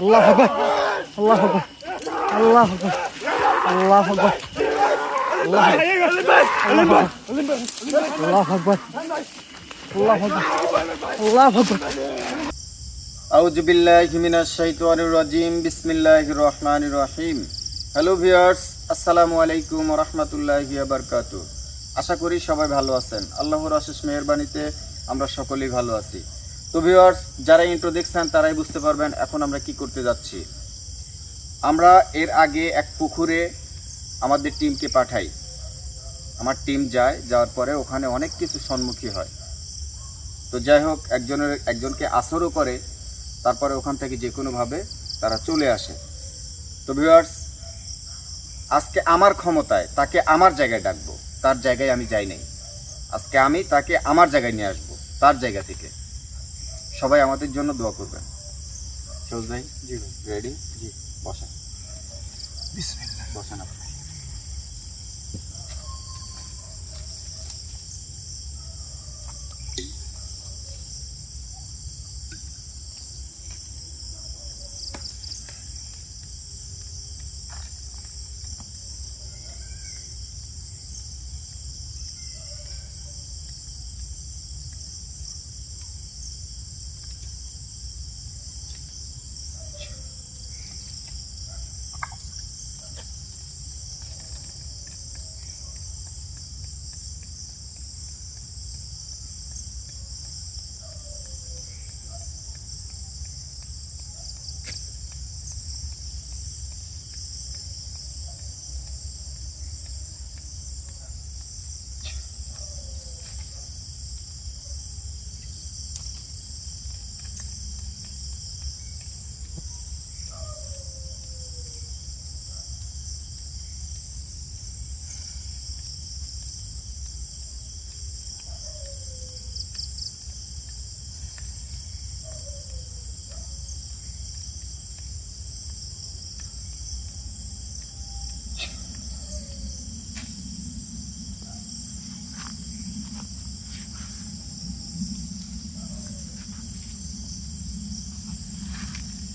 আল্লাহু আকবার আল্লাহু আকবার আল্লাহু আকবার আল্লাহু আকবার আল্লাহু আকবার আল্লাহু আকবার আউযু বিল্লাহি মিনাশ শাইতানির রাজিম বিসমিল্লাহির রহমানির রহিম। হ্যালো ভিউয়ার্স, আসসালামু আলাইকুম ওয়া রাহমাতুল্লাহি ওয়া বারাকাতুহু। আশা করি সবাই ভালো আছেন। আল্লাহর অশেষ মেহেরবানিতে আমরা সকলেই ভালো আছি। তো ভিউয়ার্স, যারা ইন্ট্রো দেখছেন তারাই বুঝতে পারবেন এখন আমরা কি করতে যাচ্ছি। আমরা এর আগে এক পুকুরে আমাদের টিমকে পাঠাই। আমার টিম যাওয়ার পরে ওখানে অনেক কিছু সম্মুখীন হয়। তো যাই হোক, একজনকে আসরও করে, তারপরে ওখান থেকে যে কোনোভাবে তারা চলে আসে। তো ভিউয়ার্স, আজকে আমার ক্ষমতায় তাকে আমার জায়গায় ডাকবো, তার জায়গায় আমি যাই নাই। আজকে আমি তাকে আমার জায়গায় নিয়ে আসবো, তার জায়গা থেকে। সবাই আমাদের জন্য দোয়া করবেন। সৌজ ভাই, জি ভাই, রেডি? জি, বসেন। বিসমিল্লাহ, বসেন আপনি।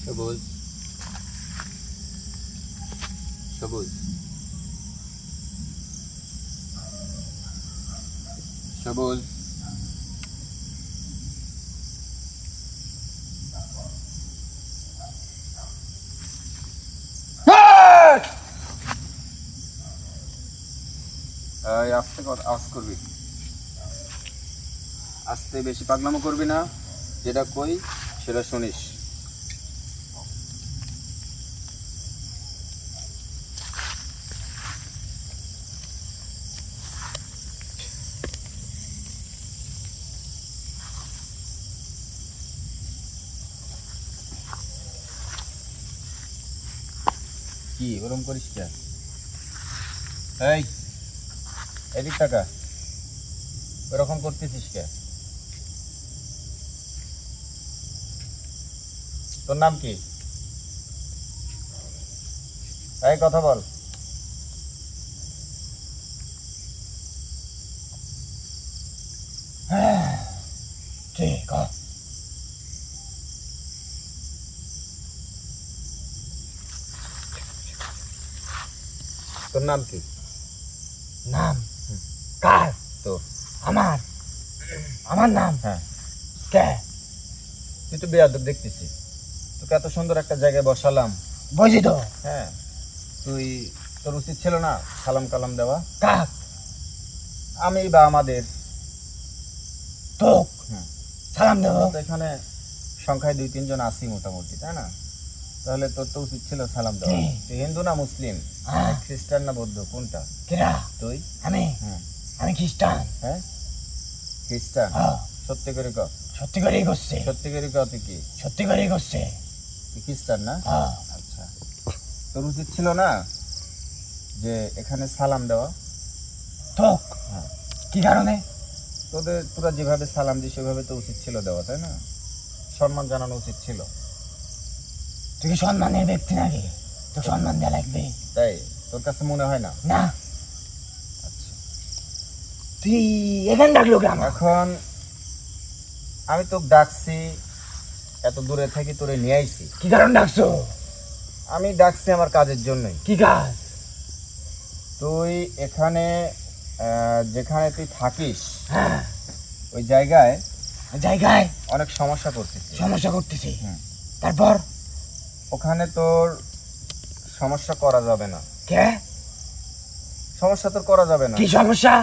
সবুজ, সবুজ, সবুজ। আস্তে আওয়াজ করবি, আস্তে, বেশি পাগলামো করবি না। যেটা কই সেটা শুনিস। কি ওরম করিস কেন? এই, এদিক টাকা, ওরকম করতেছিস কে? তোর নাম কি? এই কথা বল। ঠিক আছে। তোর নাম কি? নাম কার? তো আমার আমার নাম? হ্যাঁ, কে? তুই তো বেয়াদব দেখতেছি। তোকে এত সুন্দর একটা জায়গায় বসালাম। বুঝি তো। হ্যাঁ, তোর উচিত ছিল না সালাম কালাম দেওয়া? কাক? আমি বা আমাদের তোক হুম, সালাম দেবো? তো এখানে সংখ্যায় 2-3 জন আছি মোটামুটি, তাই না? তাহলে তোর তো উচিত ছিল সালাম দেওয়া। হুম। তুই হিন্দু না মুসলিম, হ্যাঁ। খ্রিস্টান না বৌদ্ধ, কোনটা? কিরা? তুই? আমি হ্যাঁ। আমি খ্রিস্টান। হ্যাঁ, খ্রিস্টান? হ্যাঁ, সত্যি করে ক। সত্যি করেই করছে, সত্যি করে ক, তুই কি? সত্যি করেই করছে। তুই খ্রিস্টান না? হ্যাঁ। আচ্ছা, তোর উচিত ছিল না যে এখানে সালাম দেওয়া? তোক হ্যাঁ। কি কারণে? তোরা যেভাবে সালাম দিস সেভাবে তো উচিত ছিল দেওয়া, তাই না? সম্মান জানানো উচিত ছিল। তুই কি সম্মানের ব্যক্তি নাকি? তোকে সম্মান দেওয়া লাগবে। তাই তোর কাছে মনে হয় না? না। আচ্ছা, তুই এখানে ডাকলো কেন? এখন আমি তোকে ডাকছি এত দূরে থাকি তোরে নিয়ে আইছি। কি কারণ ডাকছো? আমি ডাকছি আমার কাজের জন্যই। কি কাজ? তুই এখানে যেখানে তুই থাকিস হ্যাঁ, ওই জায়গায় জায়গায় অনেক সমস্যা করতেছি। সমস্যা করতেছি। হুম। তারপর ওখানে তোর সমস্যা করা যাবে না। কে? সমস্যা তোর করা যাবে না। কি সমস্যা?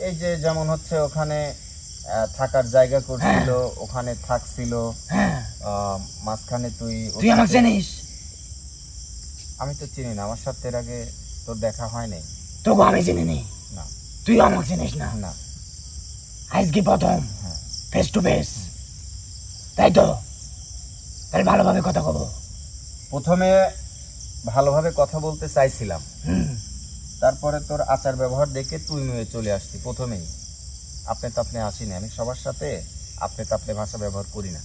এই যে যেমন হচ্ছে ওখানে থাকার জায়গা করছিল, ওখানে থাকছিল, হ্যাঁ, মাঝখানে তুই তুই আমাকে চিনিস? আমি তো চিনি না, আমার সাথে এর আগে তোর দেখা হয় নাই। তোকে আমি চিনি নি। না তুই আমাকে চিনিস না। না। আজকে প্রথম হ্যাঁ। ফেস টু ফেস, তাই তো? তাহলে ভালোভাবে কথা কব। প্রথমে ভালোভাবে কথা বলতে চাইছিলাম, হুম, তারপরে তোর আচার ব্যবহার দেখে তুই মেয়ে চলে আসছি। প্রথমেই আপনি তাপনে আসিনি, আমি সবার সাথে আপনি তাপনে ভাষা ব্যবহার করি না।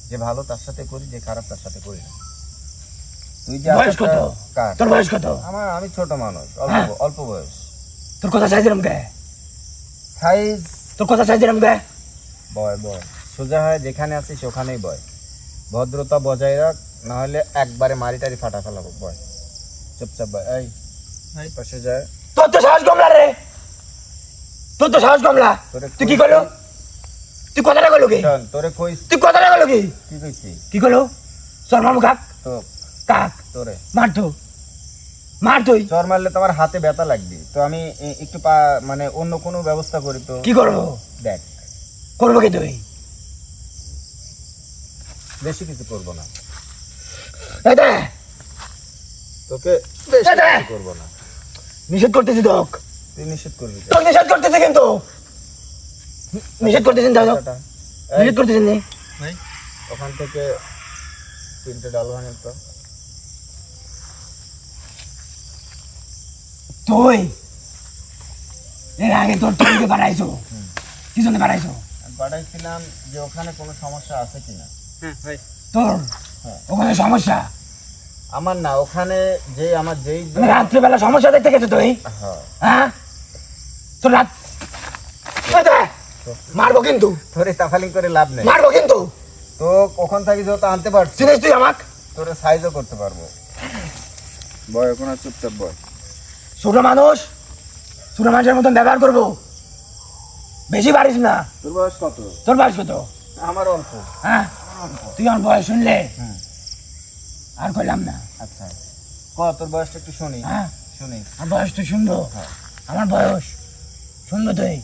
যে ভালো তার সাথে করি, যে খারাপ তার সাথে করি না। তুই যে বয়স কত? কার? তোর বয়স কত? আমি ছোট মানুষ, হ্যাঁ। অল্প বয়স। তোর কথা চাইছিলাম কে? সাইজ তোর কথা চাইছিলাম কে? বয় বয় সোজা হয়, যেখানে আছিস ওখানেই বয়। ভদ্রতা বজায় রাখ, না হলে একবারে মারি টারি ফাটা ফেলাবো। বয়, চুপচাপ বয়। এই পাশে যায়। তোর তো সাহস কমলা রে, তোর তো সাহস কমলা। তুই কি করলো? তুই কথাটা করলো কি? তোরে কইস। তুই কথাটা করলো কি? কি কইছি? কি করলো? চল মামু কাক তো কাক তোরে মার তো, মার তুই। চর মারলে তোমার হাতে ব্যথা লাগবে, তো আমি একটু মানে অন্য কোনো ব্যবস্থা করি। তো কি করবো? দেখ, করবো কি তুই? বেশি কিছু করবো না, এই দে, তোকে বেশি এই দে। কিছু করবো না। নিষেধ করতেছি তোক, তুই নিষেধ করবি কেন? তোক নিষেধ করতেছি কিন্তু। নিষেধ করতেছেন তাই তো? টাটা। এই, নিষেধ করতেছেন নি? ওখান থেকে 3টে ডাল ভাঙেন তো। তুই এর আগে তোর টুকে বাড়াইছো, কি জন্য বাড়াইছো? আমি পাঠাইছিলাম যে ওখানে কোনো সমস্যা আছে কিনা। তোর হ্যাঁ। ওখানে সমস্যা? আমার না, ওখানে যে আমার যেই মানে রাত্রিবেলা সমস্যা দেখতে গেছো তুই? হ্যাঁ, হ্যাঁ, তোর রাত এই দে, মারবো কিন্তু, তোরে তাফালিং করে লাভ নেই। মারবো কিন্তু। তো ওখান থেকে যত আনতে পারছি চিনিস তুই আমাক? তোরে সাইজও করতে পারবো। বয় ওখানে, চুপচাপ বয়। ছোট মানুষ, ছোট মানুষের মতন ব্যবহার করবো, বেশি পারিস না। তোর বয়স কত? তোর বয়স কত? আমার অল্প। হ্যাঁ, তুই আমার বয়স শুনলে হুম। আর কইলাম না। আচ্ছা, তোর বয়সটা একটু শুনি। হ্যাঁ, শুনি। আমার বয়স তুই শুনবো? হ্যাঁ। আমার বয়স শুনবো তুই?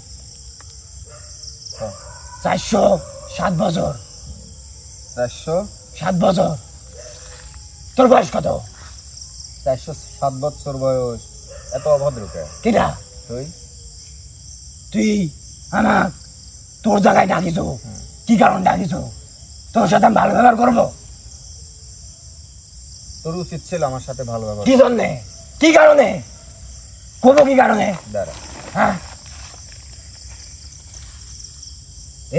হ্যাঁ। 407 বছর। 407 বছর। তোর বয়স কত? 407 বছর বয়স। এত অভদ্র কে? কিরা? তুই তুই আমার তোর জায়গায় ডাকিছ, কি কারণ ডাকিছ? তোর সাথে আমি ভালো ব্যবহার করবো? তোর উচিত ছিল আমার সাথে ভালো ব্যবহার। কি জন্যে? কি কারণে? করবো কি কারণে? দাঁড়া। হ্যাঁ,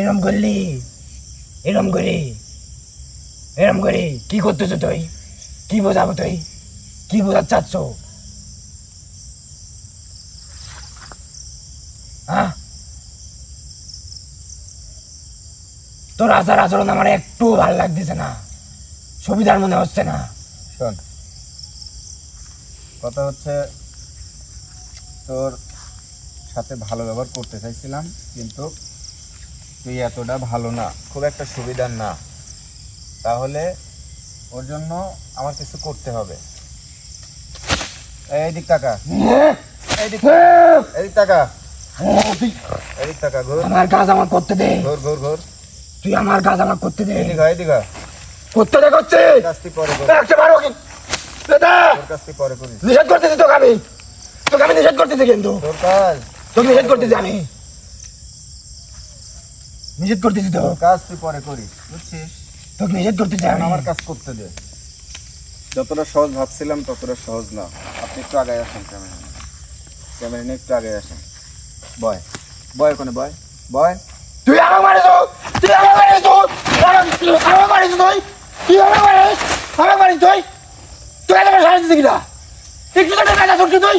এরম করলি, এরম করি, এরম করি কি করতেছ তুই? কি বোঝাবো তুই? কি বোঝাতে চাচ্ছ? হ্যাঁ, তোর আচার আচরণ আমার একটু ভালো লাগতেছে না, সুবিধার মনে হচ্ছে না। শোন, কথা হচ্ছে তোর সাথে ভালো ব্যবহার করতে চাইছিলাম, কিন্তু তুই এতটা ভালো না, খুব একটা সুবিধার না। তাহলে ওর জন্য আমার কিছু করতে হবে। এইদিক টাকা, এইদিক এদিক টাকা, এদিক টাকা। ঘুর আমার কাজ আমার করতে দে, ঘুর ঘুর ঘুর। তুই আমার কাজ আমার করতে দে। এদিক এদিক করতে দে, করছি। কাজটি পরে কর। একটা মারবো কি? দাদা, তোর কাজটি পরে করিস। নিষেধ করতেছি তোকে আমি, তোকে আমি নিষেধ করতেছি কিন্তু, তোর কাজ, তোকে নিষেধ করতেছি আমি, নিষেধ করতেছি তো, তোর কাজ তুই পরে করিস, বুঝছিস? তোকে নিষেধ করতেছি আমি। আমার কাজ করতে দে। যতটা সহজ ভাবছিলাম ততটা সহজ না। আপনি একটু আগে আসেন, ক্যামেরা নিয়ে একটু আগে আসেন। বয় বয়, ওখানে বয় বয়। তুই আমাকে মারিস, তুই আমাকে মারিস, আমাকে মারিস, তুই আমাকে মারিস, আমাকে মারিস, তুই এত বড় সাহস দিছিস কিনা? একটু তো কাজা করছিস তুই?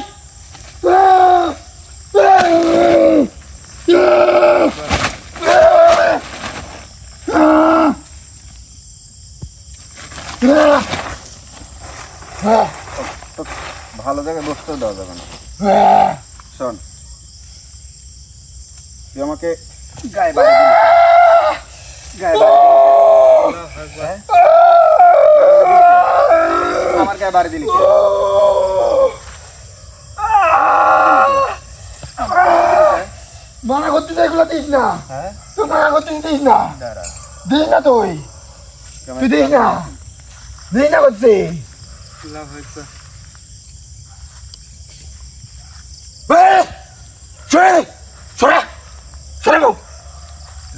তো ভালো জায়গায় বসতেও দেওয়া যাবে না। শোন, তুই আমাকে গায়ে বাড়ি দিলি, গায়ে বাড়ি দিলি। হ্যাঁ? আমার গায়ে বাড়ি দিলি কে? মানা করতে এগুলো দিস না। হ্যাঁ, তুই মানা করতে দিস না, দাঁড়া। দিস না তুই দিস না, দিস না করছি।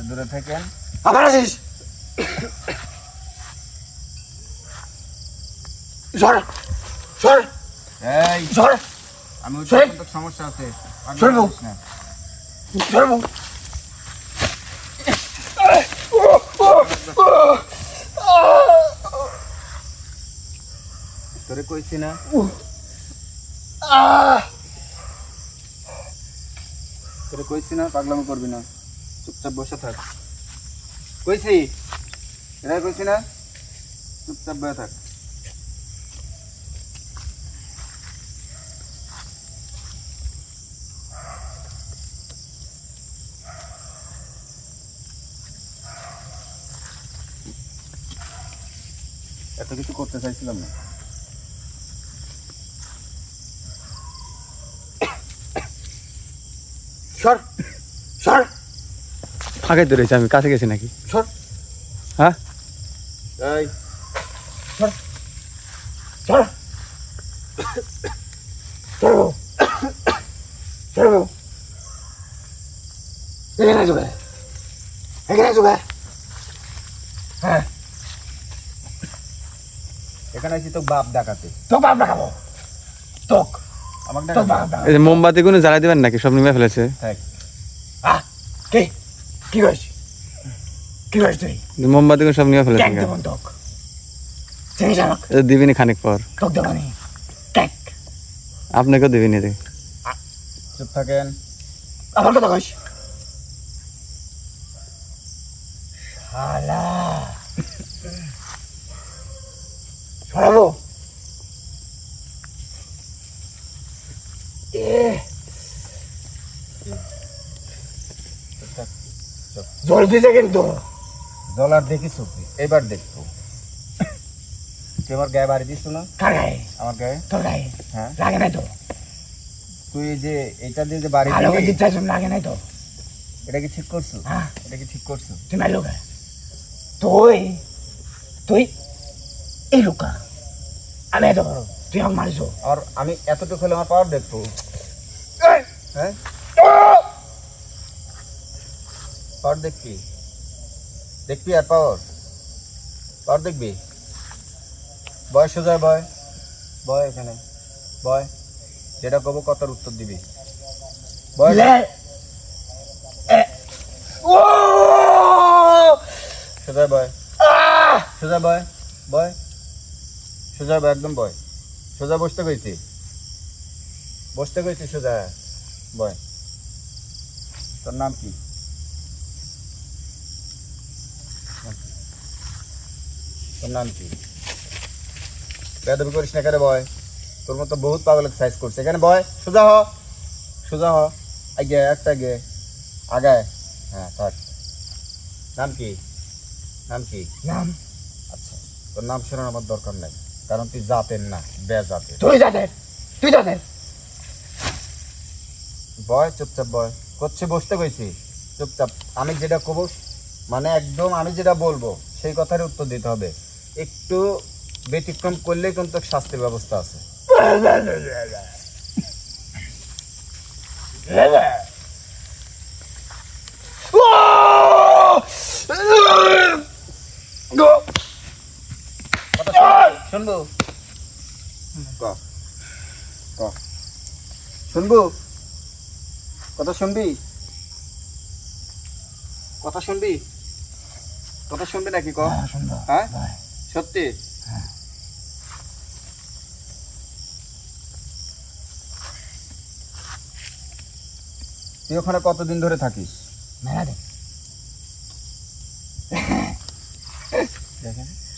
দূরে থাকেন। আবার আসিস, সর সর এই, সর আমি শোন। তো সমস্যা আছে। শোন বাবু। করিস না। সর। তোরে কইছি না, তোরে কইছি না পাগলামি করবি না, চুপচাপ বসে থাক। কইছি, এটা কইছি না, চুপচাপ বসে থাক। এত কিছু করতে চাইছিলাম না। সর সর ফাঁকে ধরেছি, আমি কাছে গেছি নাকি? সর হ্যাঁ, এই, সর সর সর এখানে চলে, এখানে চলে। হ্যাঁ, এখানে আছি তো বাপ ডাকাতে। তোক বাপ দেখাবো, তোক আমাকে তোক বাপ ডাকাতে দেখাবো। এই যে মোমবাতি কোনো জ্বালাই দিবেন নাকি? সব নিমে ফেলেছে। থাক। কে কি করিস, কি করিস তুই? মোমবাতি কোনো সব নিমে ফেলেছে। ট্যাগ দেবো তোক, চিনিস আমাক? দিবিনি খানিক পর, তোক দেবানি ট্যাগ। আপনাকেও দিবিনি রে। চুপ থাকেন। আমার কথা কইস শালা, সরাবো জল দিছে কিন্তু। ডলার দেখিস এবার দেখবো। তুই আমার গায়ে বাড়ি দিস না? কার গায়ে? আমার গায়ে। তোর গায়ে হ্যাঁ, লাগে নাই তো? তুই যে এটা দিয়ে যে বাড়ি ভালো করে দিলি, দিতে চাইছ, লাগে নাই তো? এটা কি ঠিক করছো? হ্যাঁ, এটা কি ঠিক করছো? তুই মারলো কে? তুই তুই এই লোকা, আমি এত বড়, তুই আমাকে মারিস? আর আমি এতটুকু হলে আমার পাওয়ার দেখবো। হ্যাঁ, পাওয়ার দেখবি, দেখবি আর পাওয়ার পাওয়ার দেখবি। বয় সোজা, বয় বয়, এখানে বয়। যেটা কব কথার উত্তর দিবি। বয়, সোজা বয়, সোজা বয়, বয় সোজা বয়, একদম বয়। সোজা বসতে কইছি, বসতে কইছি, সোজা বয়। তোর নাম কি? তোর নাম কি? বেয়াদবি করিস না, এখানে বয়। তোর মতো বহুত পাগল সাইজ করছে। এখানে বয়, সোজা হ, সোজা হ। আগে একটা গে আগায়। হ্যাঁ, থাক। নাম কি? নাম কি? নাম? আচ্ছা, তোর নাম শোনার আমার দরকার নাই, কারণ তুই জাতের না, বেজাতের। তুই জাতের, তুই জাতের। বয়, চুপচাপ বয়। করছে বসতে কইছি, চুপচাপ। আমি যেটা কব, মানে একদম আমি যেটা বলবো সেই কথার উত্তর দিতে হবে। একটু ব্যতিক্রম করলেই কিন্তু শাস্তির ব্যবস্থা আছে। শুনবো? ক ক শুনবো? কথা শুনবি? কথা শুনবি? কথা শুনবি নাকি? ক। শুনবো। হ্যাঁ, সত্যি? তুই ওখানে কতদিন ধরে থাকিস? মেলা দে।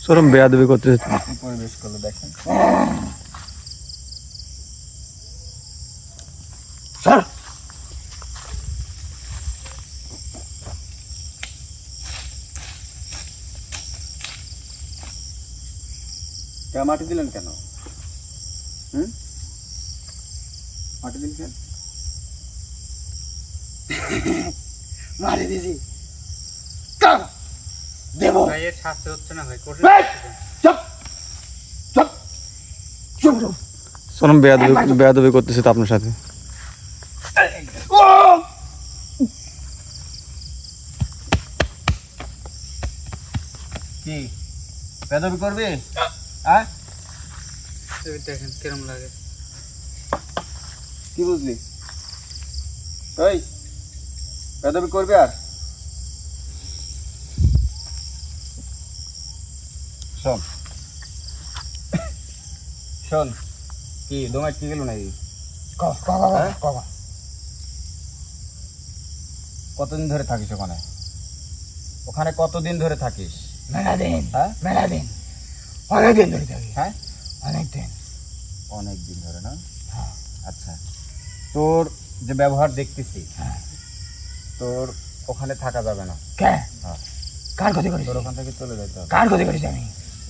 চরম বেয়াদবি করতেছে তো। কি পরিবেশ করলো দেখেন। স্যার কে মাটি দিলেন কেন? মাটি দিলেন কেন? মারি দিছি কার দেব ভাই এর শাস্তি হচ্ছে না ভাই কঠিন এই, চুপ চুপ চুপ চুপ চরম বেয়াদবি করতেছে তো আপনার সাথে। ও কি বেদবি করবি? হ্যাঁ এই দেখেন কিরম লাগে কি বুঝলি? ওই বেদবি করবি আর শোন শোন কি দোমাই কি গেল নাকি? ক ক ক হ্যাঁ? ক ক কতদিন ধরে থাকিস ওখানে? ওখানে কতদিন ধরে থাকিস? মেলা দিন হ্যাঁ মেলা দিন অনেক দিন ধরে থাকি হ্যাঁ অনেক দিন অনেক দিন ধরে না? হ্যাঁ। আচ্ছা তোর যে ব্যবহার দেখতেছি হ্যাঁ। তোর ওখানে থাকা যাবে না। কে হ্যাঁ। কার ক্ষতি করিস তোর ওখান থেকে চলে যেতে হবে। কার ক্ষতি করিস আমি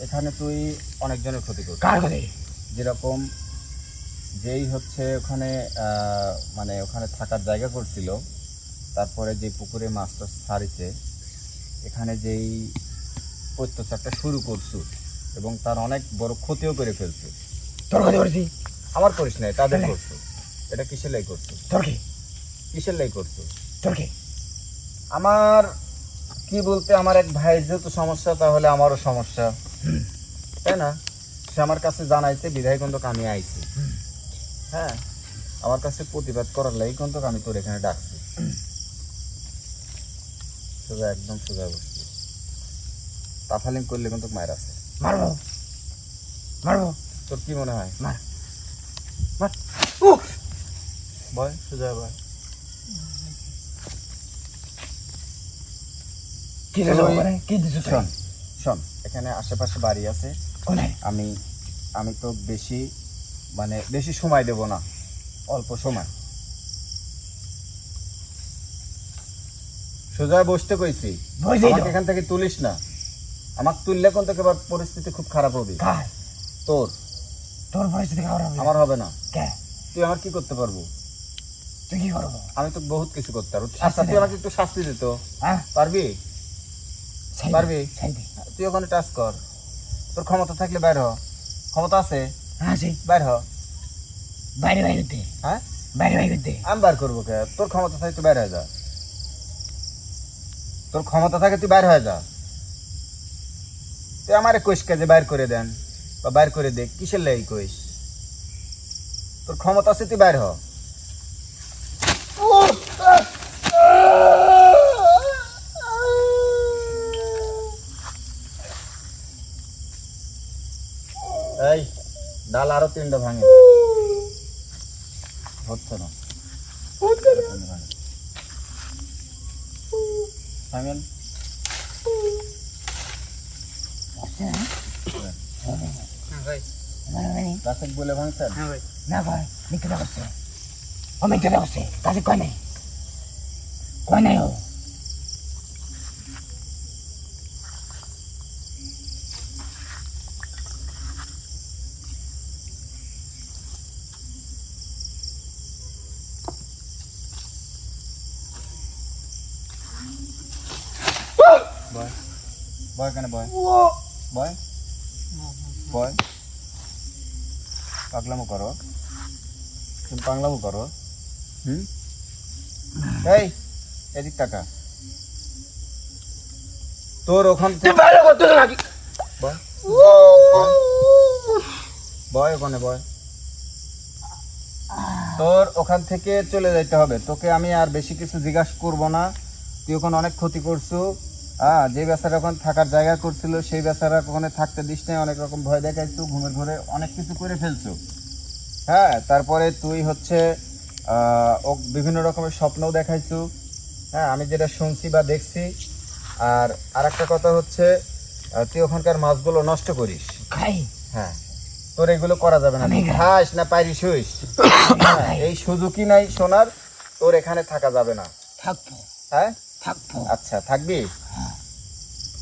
এখানে তুই অনেকজনের ক্ষতি করছিস। কার ক্ষতি যেরকম যেই হচ্ছে ওখানে মানে ওখানে থাকার জায়গা করছিল, তারপরে যে পুকুরে মাছটা ছাড়িছে, এখানে যেই অত্যাচারটা শুরু করছু এবং তার অনেক বড় ক্ষতিও করে ফেলছে। তোর ক্ষতি করেছি আমার করিস নাই, তাদের তাহলে? করছো। এটা কিসের লাই করছো? তোর কি কিসের লাই করছো? তোর কি আমার কি বলতে, আমার এক ভাইয়ের যেহেতু সমস্যা, তাহলে আমারও সমস্যা, তাই না? সে আমার কাছে জানাইছে, বিধায় কিন্তু আমি আইছি। হ্যাঁ, আমার কাছে প্রতিবাদ করার লাগি কিন্তু আমি তোর এখানে ডাকছি। সোজা একদম সোজা বসছি, তাফালিং করলে কিন্তু মায়ের আছে। মারবো মারবো তোর কি মনে হয়? মার মার। উফ বয় সোজা বয়। কি দিছো তুই- ওখানে কি দিছো শোন শোন, এখানে আশেপাশে বাড়ি আছে। কোনে আমি আমি তো বেশি মানে বেশি সময় দেব না, অল্প সময়। সোজা বসতে কইছি, বইছি আমাকে তো এখান থেকে তুলিস না। আমাকে তুললে কোন থেকে এবার পরিস্থিতি খুব খারাপ হবে। কার তোর তোর পরিস্থিতি খারাপ হবে আমার হবে না। কে তুই আমার কি করতে পারবো? তুই কি করবো আমি তো বহুত কিছু করতে পারবো। শাস্তি আচ্ছা তুই দে। আমাকে একটু শাস্তি দিত হ্যাঁ পারবি? ছাই পারবি? ছাই দে তুই ওখানে টাচ কর, তোর ক্ষমতা থাকলে বাইর হ। ক্ষমতা আছে, হ্যাঁ সেই বাইর হ। বাইরে বাইরে করতে হ্যাঁ, বাইরে বাইরে করতে আমি বার করবো কে? তোর ক্ষমতা থাকে তুই বাইর হয়ে যা। তোর ক্ষমতা থাকে তুই বাইর হয়ে যা। তুই আমারে কইস কে যে বাইর করে দেন বা বাইর করে দে? কিসের লাগি কইস? তোর ক্ষমতা আছে, তুই বাইর হ। এই ডাল আরো 3টা ভাঙে, হচ্ছে না। ভাঙেন। হ্যাঁ ভাই রাসেক বলে ভাঙছেন? হ্যাঁ ভাই না ভাই মিথ্যা করছে ও মিথ্যা করছে কাছে কয় নাই ও বয় বয় কেন বয় বয় বয়। পাগলামো করো, তুমি পাগলামো করো। এই এদিক টাকা তোর ওখান তুই থেকে বাইরে করতে নাকি বয় বয় ওখানে বয়। তোর ওখান থেকে চলে যাইতে হবে। তোকে আমি আর বেশি কিছু জিজ্ঞাসা করবো না। তুই ওখানে অনেক ক্ষতি করছো। যে বেচারা ওখানে থাকার জায়গা করছিল, সেই বেচারা ওখানে থাকতে দিস নাই, অনেক রকম ভয় দেখাইছো, ঘুমের ঘরে অনেক কিছু করে ফেলছো। হ্যাঁ, তারপরে তুই হচ্ছে ও বিভিন্ন রকমের স্বপ্নও দেখাইছো। হ্যাঁ, আমি যেটা শুনছি বা দেখছি। আর আরেকটা কথা হচ্ছে তুই ওখানকার মাছগুলো নষ্ট করিস। খাই হ্যাঁ, তোর এগুলো করা যাবে না। আমি তুই খাস না পারিস হইস। হ্যাঁ, এই সুযোগই নাই সোনার, তোর এখানে থাকা যাবে না। থাকবো হ্যাঁ থাকবো। আচ্ছা, থাকবি?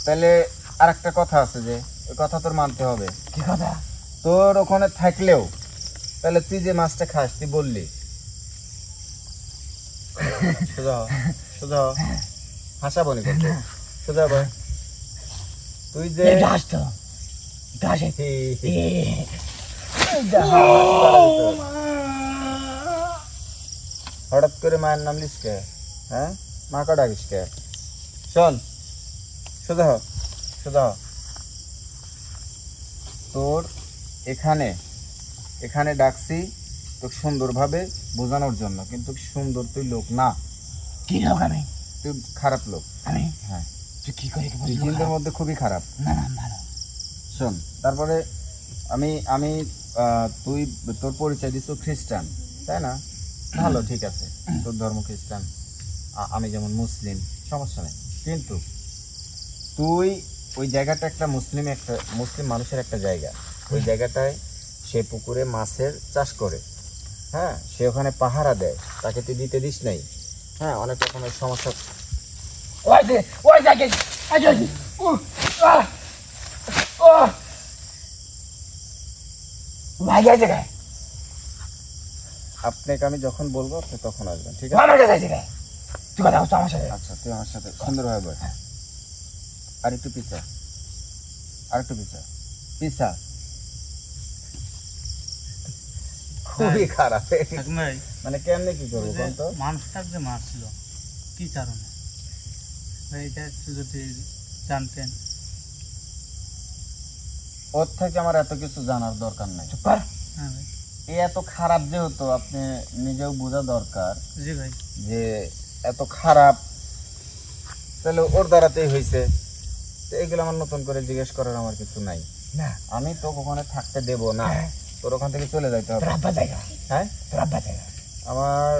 তাহলে আর একটা কথা আছে, যে ওই কথা তোর মানতে হবে। কি কথা? তোর ওখানে থাকলেও তাহলে তুই যে মাছটা খাস, তুই বললি সোজা হ, সোজা হ। হাসাবো নি কিন্তু, সোজা বয়। তুই যে এটা আসতো এটা আসে হঠাৎ করে মায়ের নাম লিস কে? হ্যাঁ, মাকে ডাকিস কে? শোন, সোজা হ, সোজা হ। তোর এখানে এখানে ডাকছি তোকে সুন্দরভাবে বোঝানোর জন্য, কিন্তু সুন্দর তুই লোক না, কি লোক আমি? তুই খারাপ লোক। আমি হ্যাঁ, তুই কি করে তুই জিনদের মধ্যে খুবই খারাপ। না না ভালো। শোন, তারপরে আমি আমি তুই তোর পরিচয় দিচ্ছ খ্রিস্টান, তাই না? ভালো, ঠিক আছে, তোর ধর্ম খ্রিস্টান, আমি যেমন মুসলিম, সমস্যা নেই। কিন্তু তুই ওই জায়গাটা একটা মুসলিম মানুষের একটা জায়গা। ওই জায়গাটায় সে পুকুরে মাছের চাষ করে। হ্যাঁ, সে ওখানে পাহারা দেয়, তাকে তুই দিতে দিস নাই। হ্যাঁ, অনেক রকমের সমস্যা। ওই দেখে ভাই গেছে গায়ে আপনাকে আমি যখন বলবো আপনি তখন আসবেন, ঠিক আছে? আমার কাছে আছে গায়ে। তুই কথা হচ্ছে আমার সাথে। আচ্ছা, তুই আমার সাথে সুন্দরভাবে বল। আর একটু পিছা, আর একটু পিছা, পিছা। খুবই খারাপ। হাকিম ভাই, মানে কেমনে কি করবো ওই যে কোন তো? মানুষটার যে মারছিল কি কারণে ভাই, এটা একটু যদি জানতেন। ওর থেকে আমার এত কিছু জানার দরকার নাই। চুপ কর। হ্যাঁ ভাই। এ এত খারাপ যেহেতু আপনি নিজেও বোঝা দরকার জি ভাই। যে এত খারাপ, তাহলে ওর দ্বারাতেই হয়েছে। তো এগুলো আমার নতুন করে জিজ্ঞেস করার আমার কিছু নাই। না আমি তো ওখানে থাকতে দেব না, হ্যাঁ। তোর ওখান থেকে চলে যাইতে হবে। তোর আব্বা জায়গা, হ্যাঁ, তোর আব্বা জায়গা, আমার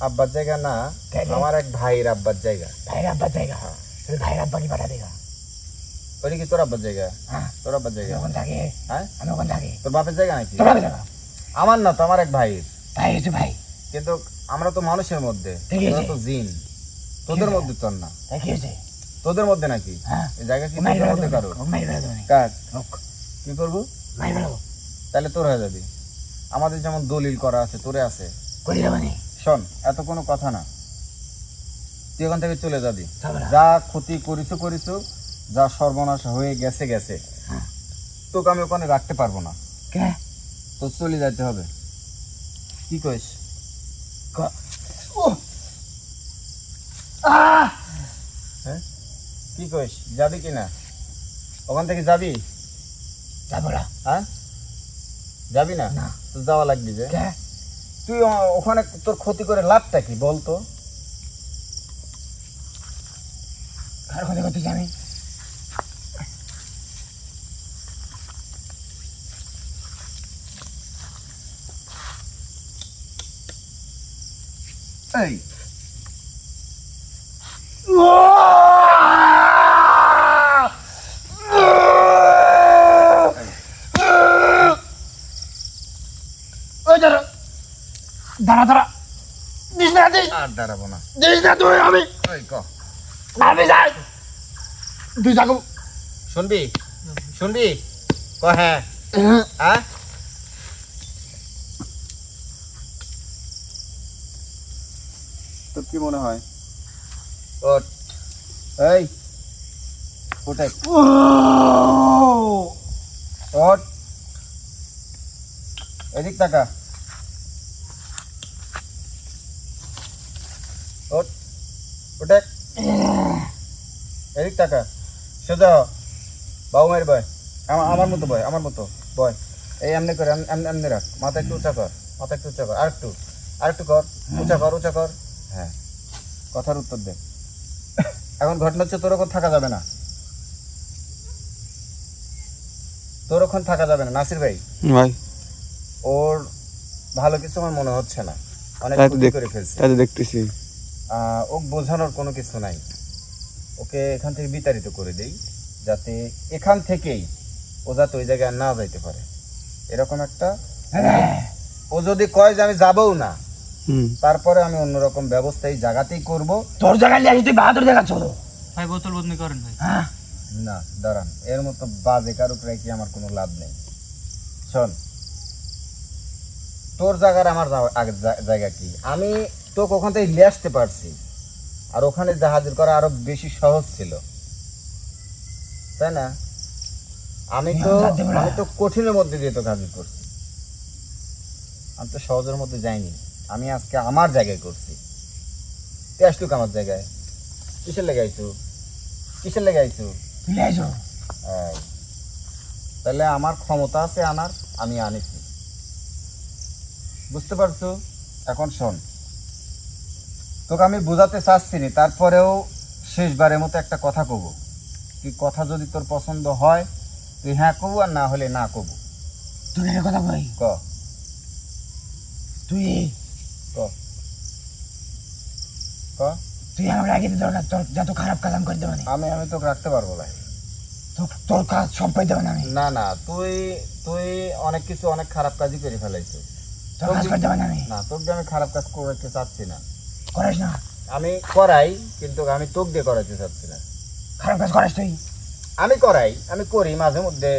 আব্বার জায়গা না, তাইলে? আমার এক ভাইয়ের আব্বার জায়গা। ভাইয়ের আব্বা জায়গা। তুই ভাইয়ের আব্বা কি পাঠা দেগা? ওইটা কি তোর আব্বার জায়গা? হ্যাঁ, তোর আব্বার জায়গা? ওখান থাকে হ্যাঁ, আমি ওখান থাকি। তোর বাপের জায়গা নাকি? তোর আব্বা জায়গা আমার না তো, আমার এক ভাইয়ের। ভাই হচ্ছে ভাই। কিন্তু আমরা তো মানুষের মধ্যে, ঠিক আছে। তোরা তো জিন, তোদের মধ্যে তোর না। তাই কি হয়েছে? তোদের মধ্যে নাকি? হ্যাঁ, এই জায়গা কি মারি তোদের বেড়া মধ্যে দেবো, কারো? মারি বেড়া দেবো, কার? কি করবো? মারি বেড়াবো, তাহলে তোর হয়ে যাবি। আমাদের যেমন দলিল করা আছে, তোরে আছে। করি যাবো নি। শোন, এত কোনো কথা না, তুই ওখান থেকে চলে যাবি। যাবো না। যা ক্ষতি করিস, যা সর্বনাশ হয়ে গেছে গেছে। হ্যাঁ। তোকে আমি ওখানে রাখতে পারবো না, কে? তো চলে যাইতে হবে। কি কইস? হ্যাঁ, কি কইস? যাবি কি না? ওখান থেকে যাবি? যাবো না। হ্যাঁ, যাবি না? না। তো যাওয়া লাগবি যে। কে? তুই ওখানে তোর ক্ষতি করে লাভটা কি বলতো? কার কথা করতে জানি? এই ওই দাঁড়া দাঁড়া দাঁড়া, দিস না, দিস আর দাঁড়াবো না। দিস না তুই। আমি ওই ক আমি যাই, তুই যাবো। শুনবি, শুনবি? ক হ্যাঁ। হ্যাঁ, তোর কি মনে হয়? ওঠ, এই ওঠে, ওঠ, এদিক তাকা, ওঠ, ওঠে, এদিক তাকা, সোজা হ। বাবু মায়ের বয়, আমার মতো বয়, আমার মতো বয়। এই এমনি করে, এমনি রাখ, মাথা একটু উঁচা কর, মাথা একটু উঁচা কর, আরেকটু কর, উঁচা কর। হ্যাঁ, কথার উত্তর দে। এখন ঘটনা হচ্ছে, তোর ওখানে থাকা যাবে না, তোর ওখানে থাকা যাবে না। নাসির ভাই, ভাই, ওর ভালো কিছু আমার মনে হচ্ছে না, অনেক তাই তো ক্ষতি করে ফেলছে। তাই তো দেখতেছি। ও বোঝানোর কোনো কিছু নাই, ওকে এখান থেকে বিতাড়িত করে দেই। যাতে এখান থেকেই ও যাতে ওই জায়গায় না যাইতে পারে, এরকম একটা। ও যদি কয় যে আমি যাবও না, হুম। তারপরে আমি অন্যরকম ব্যবস্থা এই জায়গাতেই করব। তোর জায়গায় লিয়ে তুই বাহাদুর দেখাচ্ছ তো। ভাই বোতল বদনি করেন ভাই। হ্যাঁ না দাঁড়ান, এর মতো বাজে কারুক রেখে আমার কোনো লাভ নেই। শোন, তোর জায়গার আমার আগের জায়গা কি, আমি তোকে ওখান থেকে নিয়ে আসতে পারছি, আর ওখানে জাহাজের করা আরো বেশি সহজ ছিল, তাই না? আমি তো কঠিনের মধ্যে দিয়ে তোকে হাজির করছি, আমি তো সহজের মধ্যে যাইনি। আমি আজকে আমার জায়গায় করছি, তুই আসলুক আমার জায়গায়। কিসের লেগে আইছু? কিসের লেগে আইছু? তুই লিয়ে আইছো। এই, তাহলে আমার ক্ষমতা আছে আনার, আমি আনিছি, বুঝতে পারছো? এখন শোন, তোকে আমি বোঝাতে চাচ্ছি না, তারপরেও শেষবারের মতো একটা কথা কব। কি কথা যদি তোর পছন্দ হয় তুই হ্যাঁ কব, আর না হলে না কব। তুই এর কথা কই। ক তুই ক ক তুই আমার আগে দরকার, তোর যত খারাপ কাজ আমি করে দেবো না। আমি তোকে রাখতে পারবো না। তোর কাজ সব পাই দেবো না আমি। না না, তুই তুই অনেক কিছু, অনেক খারাপ কাজই করে ফেলাইছো। তোর কাজ করে দেবো না আমি। না, তোকে আমি খারাপ কাজ করতে চাচ্ছি না। করিস না, আমি করাই, কিন্তু আমি তোকে দিয়ে করাতে চাচ্ছি না। খারাপ কাজ করিস তুই। আমি করাই, আমি করি মাঝে মধ্যে,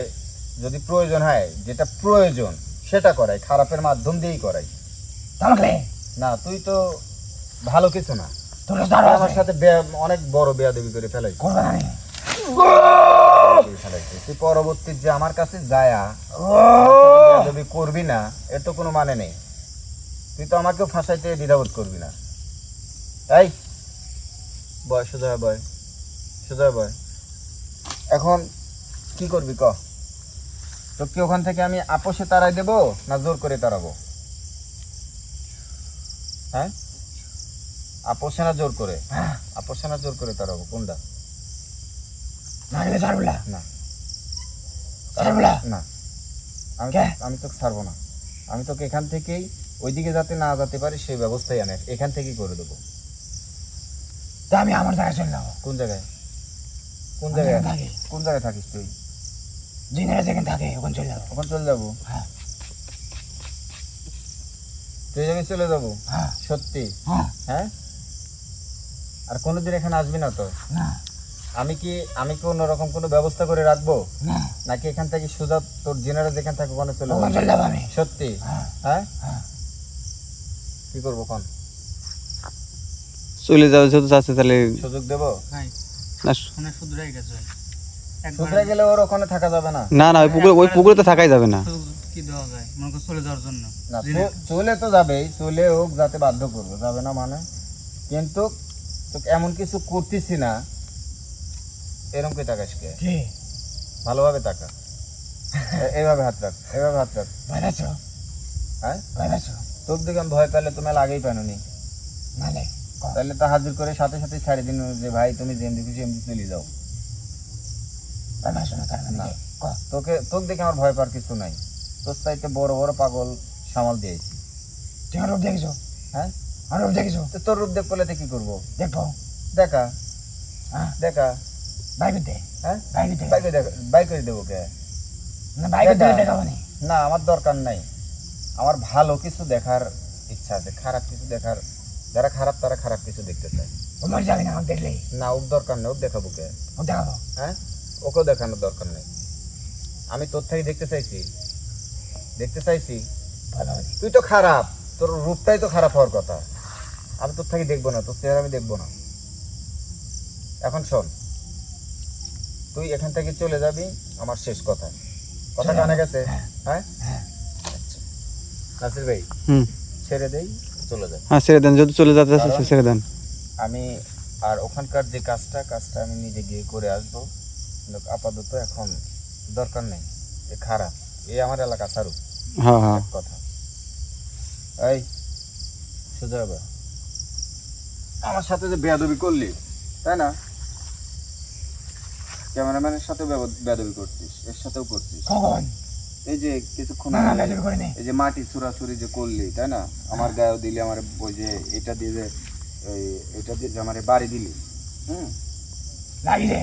যদি প্রয়োজন হয়, যেটা প্রয়োজন সেটা করাই, খারাপের মাধ্যম দিয়েই করাই। তাহলে না, তুই তো ভালো কিছু না, তোর তুই দাঁড়া আমার সাথে অনেক বড় বেয়াদবি করে ফেলাইছিস। করবো না আমি। তুই পরবর্তী যে আমার কাছে যায়া বেয়াদবি করবি না, এর তো কোনো মানে নেই। তুই তো আমাকেও ফাঁসাইতে দ্বিধাবোধ করবি না। এই বয়, সোজা হয়ে বয়, সোজা হয়ে বয়। এখন কি করবি ক? তোকে ওখান থেকে আমি আপোষে তাড়াই দেবো, না জোর করে তাড়াবো? হ্যাঁ, আপোষে না জোর করে? হ্যাঁ, আপোষে না জোর করে তাড়াবো, কোনটা? না রে ছাড়বলা, না ছাড়বলা না, কে? আমি তোকে ছাড়বো না। আমি তোকে এখান থেকেই ওইদিকে যাতে না যেতে পারি সেই ব্যবস্থাই আমি এখান থেকেই করে দেবো। তা আমি আমার জায়গায় চলে যাবো। কোন জায়গায়? কোন আমি জায়গায় যেখানে থাকি, কোন জায়গায় থাকিস তুই? জিনেরা যেখানে থাকে ওখানে চলে যাবো। ওখানে চলে যাবো? হ্যাঁ তুই জায়গায় চলে যাবো? হ্যাঁ সত্যি? হ্যাঁ। হ্যাঁ, আর কোনোদিন এখানে আসবি না তো? না আমি কি অন্যরকম কোনো ব্যবস্থা করে রাখবো, না, নাকি এখান থেকে সোজা তোর জেনারা যেখানে থাকে ওখানে চলে ওখানে যাবো? চলে যাবো আমি। সত্যি? হ্যাঁ হ্যাঁ, হ্যাঁ। কি করবো কোন? চলে যাবে যেহেতু চাচ্ছে তাহলে সুযোগ দেবো? ভাই না শুনে শুধরাই গেছে ভাই। শুধরে গেলে ওর ওখানে থাকা যাবে না। না না, ওই পুকুরে তো থাকাই যাবে না। কি দেওয়া যায় মনে করো চলে যাওয়ার জন্য? না, চলে তো যাবেই, চলে হোক, যাতে বাধ্য করবো, যাবে না মানে? কিন্তু তোকে এমন কিছু করতেছি না, এরকম কে তাকাস কে? কি ভালোভাবে তাকা। এইভাবে হাত রাখ, এইভাবে হাত রাখ। ভয় পাচ্ছ? হ্যাঁ, ভয় পাচ্ছ? তোর দিকে আমি ভয় পেলে তুমি আগেই পানোনি, নালে তাহলে তো হাজির করে সাথে সাথে ছাড়ি দিন যে ভাই তুমি যেমনি খুশি এমনি চলে যাও। ভয় পাচ্ছ না? কারণ না, ক তোকে দেখে আমার ভয় পাওয়ার কিছু নাই। তোর চাইতে বড় বড় পাগল সামাল দিয়েছি। তুই আমার রূপ দেখেছো? হ্যাঁ, আমার রূপ দেখেছো? তো তোর রূপ দেখ করলে কি করবো? দেখবো। দেখা, হ্যাঁ দেখা। বাইক দে, হ্যাঁ, বাইক দে। বাইক করে দেবো কে? না বাইক দেখা। দিলে দেখাবো না। না, আমার দরকার নাই। আমার ভালো কিছু দেখার ইচ্ছা আছে, খারাপ কিছু দেখার, যারা খারাপ তারা খারাপ কিছু দেখতে চায়। ও মরে যাবে না আমাকে দেখলেই। না, ওর দরকার নেই, ওর দেখাবো কে? ও দেখাবো। হ্যাঁ, ওকেও দেখানোর দরকার নেই। আমি তোর থেকে দেখতে চাইছি। ভয় পাবো না। তুই তো খারাপ, তোর রূপটাই তো খারাপ হওয়ার কথা। আমি তোর থেকে দেখবো না, তোর চেহারা আমি দেখবো না। এখন শোন, তুই এখান থেকে চলে যাবি, আমার শেষ কথা। কথা কানে গেছে? হ্যাঁ, আচ্ছা নাসির ভাই, হুম। ছেড়ে দেই, চলে যাবে। হ্যাঁ ছেড়ে দেন, যেহেতু চলে যেতে চাচ্ছে ছেড়ে দেন। আমি আর ওখানকার যে কাজটা আমি নিজে গিয়ে করে আসবো, কিন্তু আপাতত এখন দরকার নেই। এ খারাপ, এই আমার এলাকা ছাড়ুক, হ্যাঁ হ্যাঁ। এক কথা। এই সোজা হবে, আমার সাথে যে বেয়াদবি করলি, তাই না? ক্যামেরাম্যানের সাথে বেয়াদবি করছিস, এর সাথেও করছিস। কখন? এই যে কিছুক্ষণ না না আগে বেজর করে নে। এই যে মাটি ছুড়াছুড়ি যে করলি, তাই না? আমার গায়েও দিলি, আমার ওই যে এটা দিয়ে যে এটা দিয়ে যে আমার বাড়ি দিলি। হুম, লাগি রে।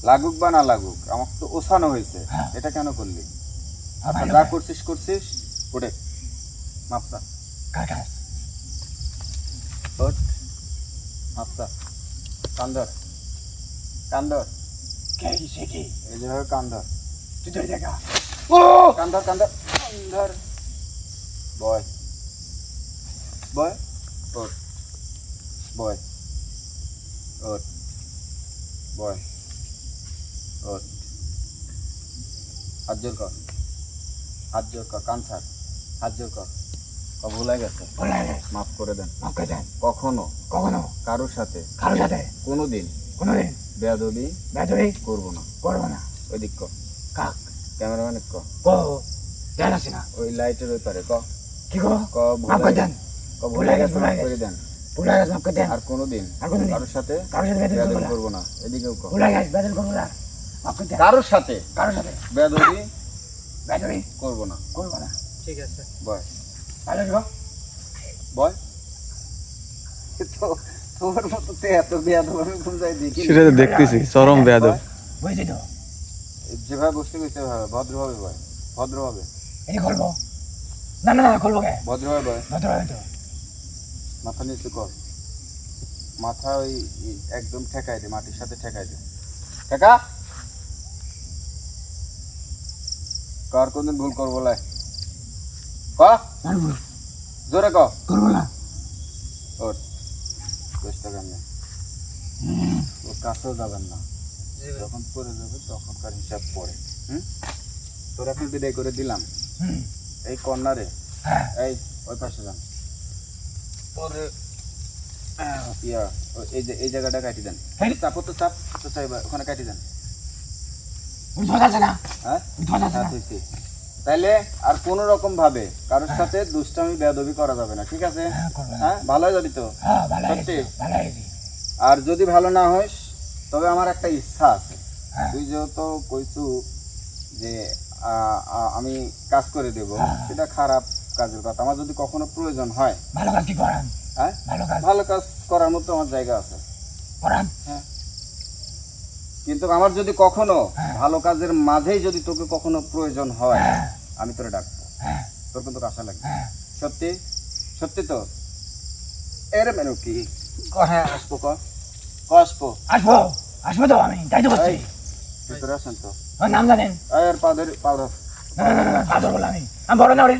লাগুক বা না লাগুক আমার তো ওছানো হয়েছে, হ্যাঁ। এটা কেন করলি? আমার আচ্ছা ভালো যা লাগে। করছিস ওটে মাপসা কাকা ওট মাপসা কান্দর কান্দর কে সে কি এই যেভাবে কান্দর তুই ধরে দেখা ও কান্দর কান্দর কান্দর বয় বয় ওট বয় ওট বয় ওট হাত জোর কর কান ছাড়, হাত জোর কর। ভুলে গেছে, বলে গে মাফ করে দেন। মাফ করে দেন। কখনো কখনো কারোর সাথে কারোর সাথে কোনোদিন কোনোদিন বেয়াদবি বেদবি করবো না। করবো না। ওই দিক ক, কাক ক্যামেরাম্যান ক, কো দেন আসি না ওই লাইটের ওই পারে ক, কি গো ক মাফ করে দেন। ভুলে গেছে, ভুলে মাফ গেছে। করে দেন। ভুলে গেছে মাফ করে দেন। আর কোনোদিন আর কোনোদিন কারোর সাথে কারোর সাথে বেদবি বেয়াদবি করবো না। করবো না। এদিকেও ক, ভুলে গেছে বেদবি করবো না। মাফ করে দেন। কারোর সাথে কারোর সাথে বেয়াদবি বেদবি করবো না। করবো না। ঠিক আছে। বয় ভালো গো বয় তো তোমার মতো তো এত বেয়াদব আমি কোন জায়গায় দেখি সেটা তো দেখতেছি চরম বেয়াদব। বুঝছি তো যেভাবে বসতে গেছে ভদ্রভাবে বয়, ভদ্রভাবে এই করবো না না না করবো কে ভদ্রভাবে বয়। ভদ্র হবে তো মাথা নিচু কর, মাথা ওই একদম ঠেকাই দে, মাটির সাথে ঠেকাই দে। ঠেকা কার কোনদিন ভুল করবো লাই ক, পারবো জোরে ক, করবো না। ওর চেষ্টা কেমনে ও কাছেও যাবেন না, জি ভাই। যখন পড়ে যাবে তখনকার হিসাব পড়ে। তোর এখন বিদায় করে দিলাম। হুম এই কর্নারে হ্যাঁ এই ওই পাশে যান, ইয়া এই জায়গাটা কাটি দেন। এই। চাপো তো চাপ তো চাইবা ওখানে কাটি দেন। উনি ধরা যাচ্ছে না হ্যাঁ উনি ধরা যাচ্ছে না। হয়েছে। তাইলে আর কোন রকম ভাবে কারোর সাথে দুষ্টামি বেয়াদবি করা যাবে না, ঠিক আছে? হ্যাঁ করবো না। হ্যাঁ ভালো হয়ে যাবি তো। হ্যাঁ ভালো সত্যি? হয়েছে ভালো হয়েছে। আর যদি ভালো না হইস তবে আমার একটা ইচ্ছা আছে। হ্যাঁ। তুই যেহেতু কইছু যে আমি কাজ করে দেব, সেটা খারাপ কাজের কথা। আমার যদি কখনো প্রয়োজন হয়, ভালো কাজ কি করান হ্যাঁ ভালো কাজ ভালো কাজ করার মতো আমার জায়গা আছে, করান কিন্তু আমার যদি কখনো হ্যাঁ। ভালো কাজের মাঝেই যদি তোকে কখনো প্রয়োজন হয়, হ্যাঁ আমি তোরে ডাকবো। হ্যাঁ তোর কিন্তু আশা লাগবে। হ্যাঁ সত্যি সত্যি তো এর মেনু কি হ্যাঁ আসবো ক আসবো আসবো আসবো তো আমি তাই তো করছি। এই, ভিতরে আসেন তো। আমার নাম জানেন আর পাউডার পাউডার না না না না ফাদর বলে আমি বড় না ওরে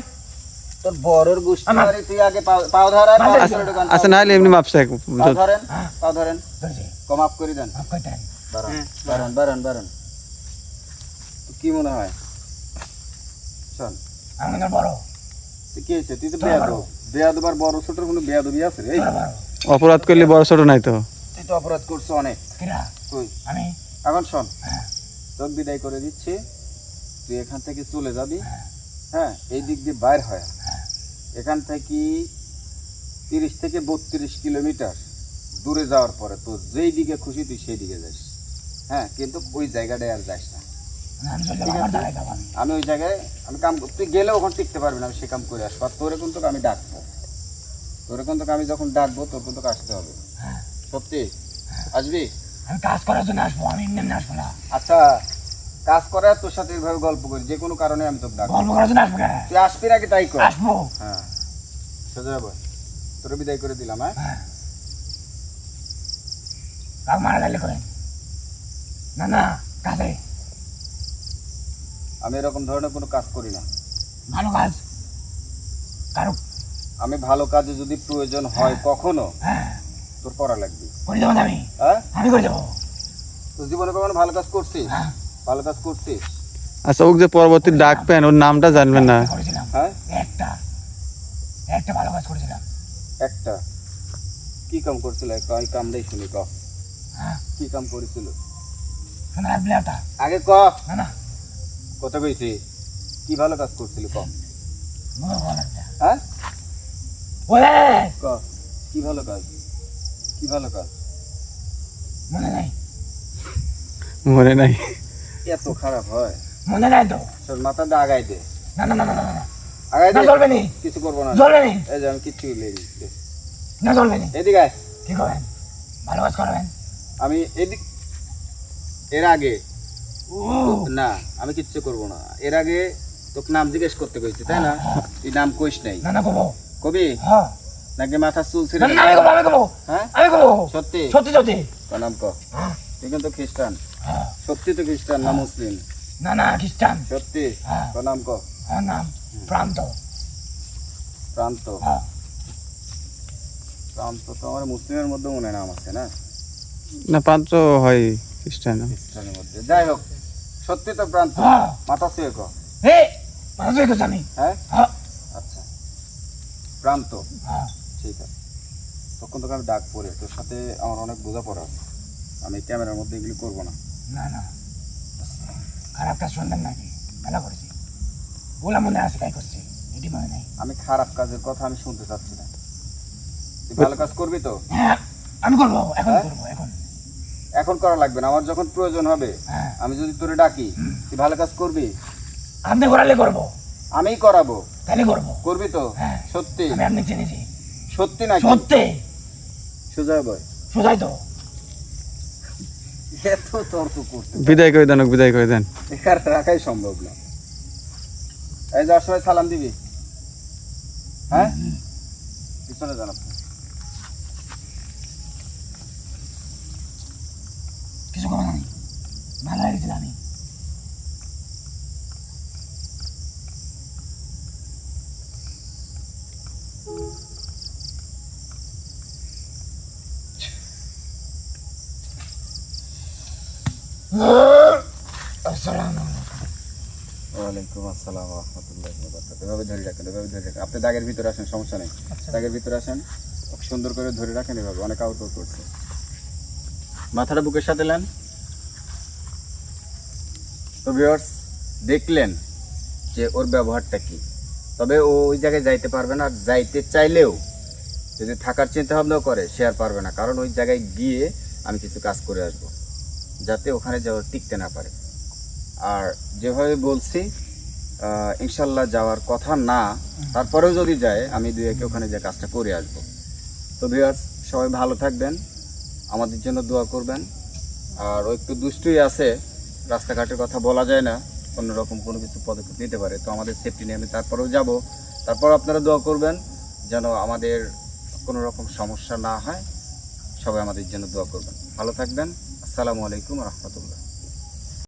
তোর বড়র গোষ্ঠী আমার- আরে তুই আগে পাও ধরায় পাও আচ্ছা, ধরে ঢোকান। আচ্ছা নাহলে এমনি মাপসা পাও ধরেন হ্যাঁ। পাও ধরেন ধরেছি কম আপ করে দেন। মাফ করে দেন। বারান হ্যাঁ। বারান বারান বারান কি মনে হয়? শোন আমি মনে হয় বড় তুই কি হয়েছে? তুই তো তোরা বেয়াদব। বড়। বেয়াদব আর বড় ছোটর কোনো বেয়াদবি আছে রে? এই, তোরা বড় অপরাধ করলে বড় ছোট নাই তো। তুই তো অপরাধ করছো অনেক। কিরা তুই আমি এখন শোন, হ্যাঁ তোর বিদায় করে দিচ্ছি, তুই এখান থেকে চলে যাবি। হ্যাঁ। হ্যাঁ এই দিক দিয়ে বাইর হয়, হ্যাঁ। এখান থেকে 30 থেকে 32 কিলোমিটার দূরে যাওয়ার পরে তো যেই দিকে খুশি তুই সেই দিকে যাস। হ্যাঁ কিন্তু ওই জায়গাটায় আর যাস না। আমি চলে ঠিক যাবো আমার আছে। দাঁড়াই যাবো আমি। আমি ওই জায়গায় আমি কাম তুই গেলে ওখানে টিকতে পারবি না, আমি সে কাম করে আসবো। আর তোরে কিন্তু আমি ডাকবো, তোরে কিন্তু আমি যখন ডাকবো তোর কিন্তু আসতে হবে। হ্যাঁ সত্যি আসবি? আমি কাজ করার জন্য আসবো, আমি এমনি এমনি আসবো না। আচ্ছা কাজ করে আর তোর সাথে এইভাবে গল্প করি, যে কোনো কারণে আমি তোকে ডাকবো। গল্প করার জন্য আসবো কেন? তুই আসবি নাকি তাই কর। আসবো হ্যাঁ সোজা যাবো, তোর বিদায় করে দিলাম। হ্যাঁ হ্যাঁ কাক মারা গেলে করেন না না কাজে আমি এরকম ধরনের কোনো কাজ করি না। ভালো কাজ কারো আমি ভালো কাজে যদি প্রয়োজন হয় কখনো, হ্যাঁ তোর করা লাগবে। করে দেবো না আমি হ্যাঁ আমি করে দেবো। তোর জীবনে কখনো ভালো কাজ করছিস? হ্যাঁ ভালো কাজ করছিস? আচ্ছা ও যে পরবর্তী ডাকবেন ওর নামটা জানবেন না। করেছিলাম হ্যাঁ একটা একটা ভালো কাজ করেছিলাম। একটা কি কাম করছিল? এই কামটাই শুনি ক, হ্যাঁ কি কাম করেছিল শোনা রাখবি একটা আগে ক। না না কথা কইছি, কি ভালো কাজ করছিল ক। মনে ভালো লাগবে হ্যাঁ ওরে ক, কি ভালো কাজ, কি ভালো কাজ? মনে নাই মনে নাই। এত খারাপ হয়? মনে নাই তো তোর মাথাটা আগাই দে, না না না না না না আগাই না দে। চলবে নি কিছু করবো না। চলবে নি এই যে আমি কিচ্ছু লেগে না চলবে নি এদিকে আয়। কি করবেন ভালো কাজ করবেন আমি এদিক এর আগে না আমি কিচ্ছু করব না। এর আগে তোকে নাম জিজ্ঞেস করতে কইছি তাই না? তুই নাম কইস নাই। না না কবো। কবি হ্যাঁ নাকি মাথা চুল ছিল? না না আমি কবো আমি কবো হ্যাঁ আমি কবো সত্যি সত্যি সত্যি নাম ক। তুই কিন্তু খ্রিস্টান। হ্যাঁ সত্যি তো খ্রিস্টান না মুসলিম? না না খ্রিস্টান সত্যি হ্যাঁ। নাম ক। আমার নাম প্রান্ত প্রান্ত। হ্যাঁ প্রান্ত তো আমার মুসলিমের মধ্যে মনে হয় নাম আছে না? না পাত্র হয় খ্রিস্টান। খ্রিস্টানের মধ্যে। যাই হোক সত্যি তো প্রান্ত। হ্যাঁ মাথা ছুঁয়ে ক। হে মানুষ হয়ে গেছে আমি হ্যাঁ হ্যাঁ আচ্ছা প্রান্ত হ্যাঁ ঠিক আছে। তখন তোকে আমি ডাক পড়ে তোর সাথে আমার অনেক বোঝাপড়া আছে। আমি ক্যামেরার মধ্যে এগুলি করবো না। না না খারাপ কাজ শুনলেন নাকি ভালো করেছি বলা মনে আছে তাই করছি এটি মনে নেই আমি খারাপ কাজের কথা আমি শুনতে চাচ্ছি না। তুই ভালো কাজ করবি তো? হ্যাঁ আমি করবো এখন হ্যাঁ? করবো এখন এখন করা লাগবে না, আমার যখন প্রয়োজন হবে হ্যাঁ আমি যদি তোরে ডাকি তুই ভালো কাজ করবি? আপনি করালে করবো আমিই করাবো। তাহলে করবো করবি তো? হ্যাঁ। সত্যি? আমি আপনি চিনেছি সত্যি নাকি? সত্যি সোজা বয়। সোজাই তো এত তর্ক করতে বিদায় করে দেন, ওকে বিদায় করে দেন। এখানে রাখাই সম্ভব না। এই যাওয়ার সময় সালাম দিবি। হ্যাঁ পিছনে জানাব। কিছু করবো না ভালো লেগেছিল আমি আসসালামু আলাইকুম ওয়ালাইকুম আসসালাম ওয়া রাহমাতুল্লাহি ওয়া বারাকাতুহু। এভাবে ধরে রাখেন, এভাবে ধরে রাখেন। আপনি দাগের ভিতরে আসেন, সমস্যা নেই। দাগের ভিতরে আসেন, ওকে সুন্দর করে ধরে রাখেন এভাবে। অনেক আউটডোর করছে। মাথাটা বুকের সাথে নেন। তো ভিউয়ার্স দেখলেন যে ওর ব্যবহারটা কি। তবে ও ওই জায়গায় যাইতে পারবে না, আর যাইতে চাইলেও যদি থাকার চিন্তা ভাবনাও করে সে আর পারবে না। কারণ ওই জায়গায় গিয়ে আমি কিছু কাজ করে আসব যাতে ওখানে যাওয়ার টিকতে না পারে। আর যেভাবে বলছি ইনশাল্লাহ যাওয়ার কথা না, তারপরেও যদি যায় আমি দুই একে ওখানে যে কাজটা করে আসব। তো ভিউয়ার্স সবাই ভালো থাকবেন, আমাদের জন্য দোয়া করবেন। আর ও একটু দুষ্টুই আছে, রাস্তাঘাটের কথা বলা যায় না, অন্যরকম কোনো কিছু পদক্ষেপ নিতে পারে। তো আমাদের সেফটি নিয়ে আমি তারপরেও যাব। তারপর আপনারা দোয়া করবেন যেন আমাদের কোনো রকম সমস্যা না হয়। সবাই আমাদের জন্য দোয়া করবেন। ভালো থাকবেন। আসসালামু আলাইকুম রহমতুল্লাহ।